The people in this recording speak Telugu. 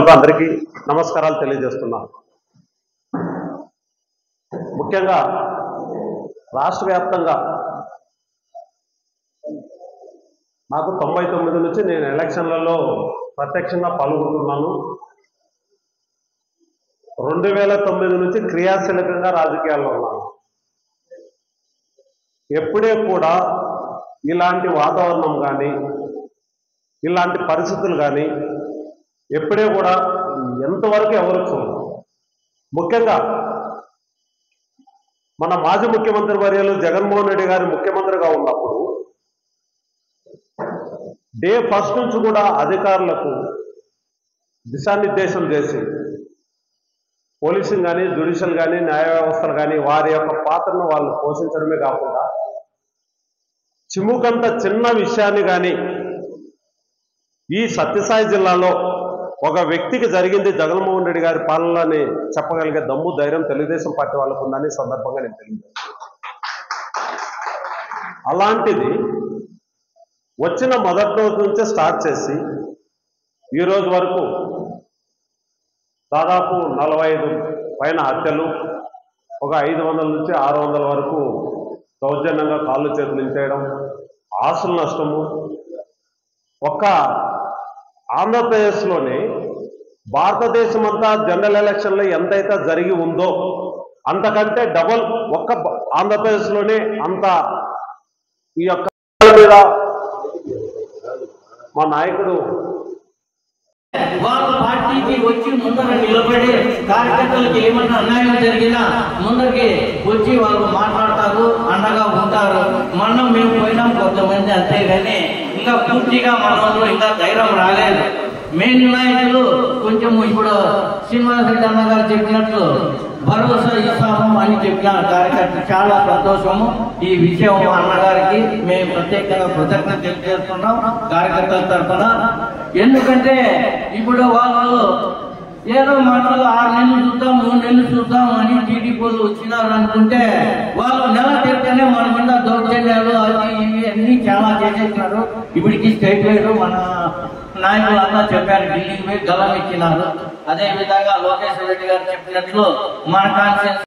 మిత్రులకు అందరికీ నమస్కారాలు తెలియజేస్తున్నాను. ముఖ్యంగా రాష్ట్ర వ్యాప్తంగా నాకు 99 నుంచి నేను ఎలక్షన్లలో ప్రత్యక్షంగా పాల్గొంటున్నాను. 2009 నుంచి క్రియాశీలకంగా రాజకీయాల్లో ఉన్నాను. ఎప్పుడే కూడా ఇలాంటి వాతావరణం కానీ ఇలాంటి పరిస్థితులు కానీ ఎప్పుడే కూడా ఎంతవరకు ఎవరు చూడరు. ముఖ్యంగా మన మాజీ ముఖ్యమంత్రి వర్యులు జగన్మోహన్ రెడ్డి గారు ముఖ్యమంత్రిగా ఉన్నప్పుడు డే ఫస్ట్ నుంచి కూడా అధికారులకు దిశానిర్దేశం చేసి పోలీసింగ్ కానీ జ్యుడిషియల్ కానీ న్యాయ వ్యవస్థలు కానీ వారి యొక్క పాత్రను వాళ్ళు పోషించడమే కాకుండా చిముకంత చిన్న విషయాన్ని కానీ ఈ సత్యసాయి జిల్లాలో ఒక వ్యక్తికి జరిగింది జగన్మోహన్ రెడ్డి గారి పాలనని చెప్పగలిగే దమ్ము ధైర్యం తెలుగుదేశం పార్టీ వాళ్ళకు ఉందని సందర్భంగా నేను తెలియజేస్తాను. అలాంటిది వచ్చిన మొదటి రోజు నుంచే స్టార్ట్ చేసి ఈరోజు వరకు దాదాపు 45 పైన హత్యలు, ఒక 500 నుంచి 600 వరకు దౌర్జన్యంగా కాళ్ళు చేతులు ఇంచేయడం, ఆస్తుల నష్టము. ఒక్క ఆంధ్రప్రదేశ్లోనే భారతదేశం అంతా జనరల్ ఎలక్షన్లో ఎంతైతే జరిగి ఉందో అంతకంటే డబల్ ఒక్క ఆంధ్రప్రదేశ్లోనే అంత ఈ యొక్క మీద మా నాయకుడు వాళ్ళ పార్టీకి వచ్చి ముందర నిలబడి కార్యకర్తలకు ఏమన్నా అన్యాయం జరిగినా ముందరికి వచ్చి వాళ్ళు మాట్లాడతారు, అండగా ఉంటారు. మనం మేము పోయినాం కొంతమంది, అంతేగాని ఇంకా పూర్తిగా మనలో ఇంకా ధైర్యం రాలేదు. మెయిన్ నాయకులు కొంచెం ఇప్పుడు శ్రీనివాసరెడ్డి అన్న గారు చెప్పినట్లు భరోసా ఇస్తాము అని చెప్పిన కార్యకర్త చాలా సంతోషము. ఈ విషయం అన్నగారికి మేము ప్రత్యేకంగా కృతజ్ఞత తెలియజేస్తున్నాం కార్యకర్తల తరఫున. ఎందుకంటే ఇప్పుడు వాళ్ళు ఏదో మాటలు 6 నెలలు చూద్దాం 3 నెలలు చూద్దాం అని టీడీపీలు వచ్చినారు అనుకుంటే వాళ్ళు నెల తిరిగితేనే మన మీద దౌర్జన్యాలు అది ఇవి అన్ని చాలా చేసేసినారు. ఇప్పటికి స్టేట్ వైడ్ మన నాయకులు అంతా చెప్పారు, ఢిల్లీకి పోయి గలం ఇచ్చినారు. అదే విధంగా లోకేశ్వర రెడ్డి గారు చెప్పినట్లు మన కాన్ఫరెన్స్